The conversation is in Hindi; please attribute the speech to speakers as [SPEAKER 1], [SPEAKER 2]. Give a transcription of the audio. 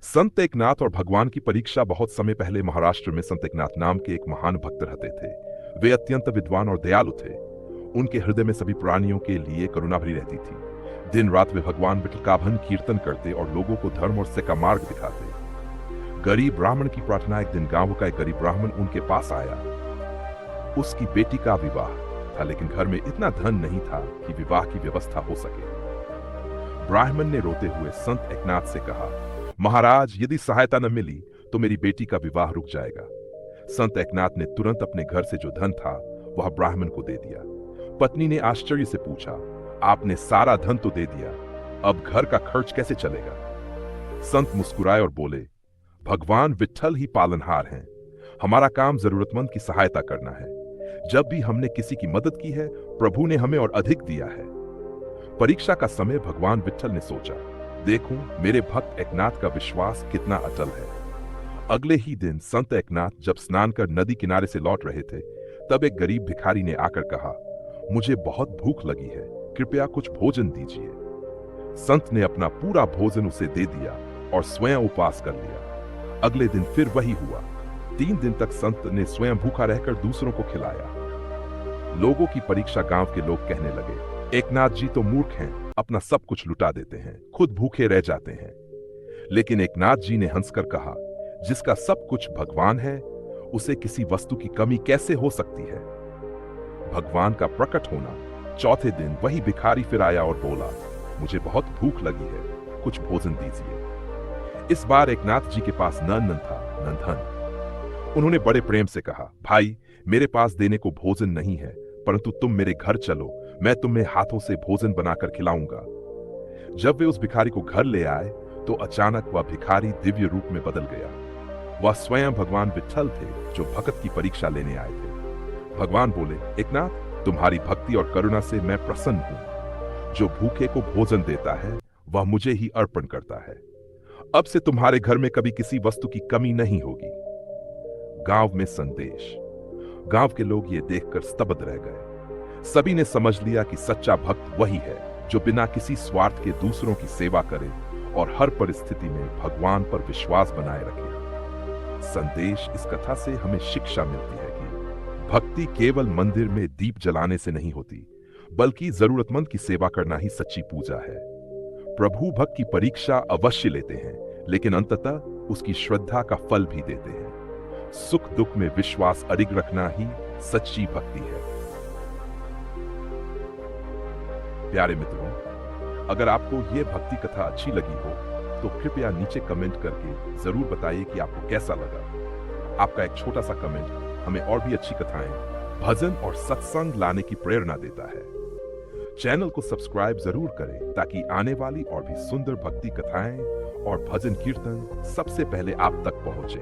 [SPEAKER 1] संत एकनाथ और भगवान की परीक्षा। बहुत समय पहले महाराष्ट्र में संत एकनाथ नाम के एक महान भक्त रहते थे। वे अत्यंत विद्वान और दयालु थे। उनके हृदय में सभी प्राणियों के लिए करुणा भरी रहती थी। दिन रात वे भगवान विठल का भजन कीर्तन करते और लोगों को धर्म और सत्य का मार्ग दिखाते। गरीब ब्राह्मण की प्रार्थना। एक दिन गांव का एक गरीब ब्राह्मण उनके पास आया। उसकी बेटी का विवाह था, लेकिन घर में इतना धन नहीं था कि विवाह की व्यवस्था हो सके। ब्राह्मण ने रोते हुए संत एकनाथ से कहा, महाराज, यदि सहायता न मिली तो मेरी बेटी का विवाह रुक जाएगा। संत एकनाथ ने तुरंत अपने घर से जो धन था वह ब्राह्मण को दे दिया। पत्नी ने आश्चर्य से पूछा, आपने सारा धन तो दे दिया, अब घर का खर्च कैसे चलेगा? संत मुस्कुराए और बोले, भगवान विठल ही पालनहार हैं। हमारा काम जरूरतमंद की सहायता करना है। जब भी हमने किसी की मदद की है, प्रभु ने हमें और अधिक दिया है। परीक्षा का समय भगवान विठल ने सोचा, देखूं मेरे भक्त एकनाथ का विश्वास कितना अटल है। अगले ही दिन संत एकनाथ जब स्नान कर नदी किनारे से लौट रहे थे, तब एक गरीब भिखारी ने आकर कहा, मुझे बहुत भूख लगी है, कृपया कुछ भोजन दीजिए। संत ने अपना पूरा भोजन उसे दे दिया और स्वयं उपवास कर लिया। अगले दिन फिर वही हुआ। 3 दिन तक संत ने स्वयं भूखा रहकर दूसरों को खिलाया। लोगों की परीक्षा गांव के लोग कहने लगे, एकनाथ जी तो मूर्ख हैं, अपना सब कुछ लुटा देते हैं, खुद भूखे रह जाते हैं। लेकिन एकनाथ जी ने हंसकर कहा, जिसका सब कुछ भगवान है, उसे किसी वस्तु की कमी कैसे हो सकती है? भगवान का प्रकट होना। चौथे दिन वही भिखारी फिर आया और बोला, मुझे बहुत भूख लगी है, कुछ भोजन दीजिए। इस बार एकनाथ जी के पास न अन्न था न धन। उन्होंने बड़े प्रेम से कहा, भाई, मेरे पास देने को भोजन नहीं है, परंतु तुम मेरे घर चलो, मैं तुम्हें हाथों से भोजन बनाकर खिलाऊंगा। जब वे उस भिखारी को घर ले आए तो अचानक वह भिखारी दिव्य रूप में बदल गया। वह स्वयं भगवान विठल थे, जो भक्त की परीक्षा लेने आए थे। भगवान बोले, एकनाथ, तुम्हारी भक्ति और करुणा से मैं प्रसन्न हूं। जो भूखे को भोजन देता है वह मुझे ही अर्पण करता है। अब से तुम्हारे घर में कभी किसी वस्तु की कमी नहीं होगी। गांव में संदेश। गांव के लोग ये देखकर स्तब्ध रह गए। सभी ने समझ लिया कि सच्चा भक्त वही है जो बिना किसी स्वार्थ के दूसरों की सेवा करे और हर परिस्थिति में भगवान पर विश्वास बनाए रखे। संदेश इस कथा से हमें शिक्षा मिलती है कि भक्ति केवल मंदिर में दीप जलाने से नहीं होती, बल्कि जरूरतमंद की सेवा करना ही सच्ची पूजा है। प्रभु भक्त की परीक्षा अवश्य लेते हैं, लेकिन अंततः उसकी श्रद्धा का फल भी देते हैं। सुख दुख में विश्वास अडिग रखना ही सच्ची भक्ति है। प्यारे मित्रों, अगर आपको यह भक्ति कथा अच्छी लगी हो तो कृपया नीचे कमेंट करके जरूर बताइए कि आपको कैसा लगा। आपका एक छोटा सा कमेंट हमें और भी अच्छी कथाएं, भजन और सत्संग लाने की प्रेरणा देता है। चैनल को सब्सक्राइब जरूर करें ताकि आने वाली और भी सुंदर भक्ति कथाएं और भजन कीर्तन सबसे पहले आप तक पहुंचे।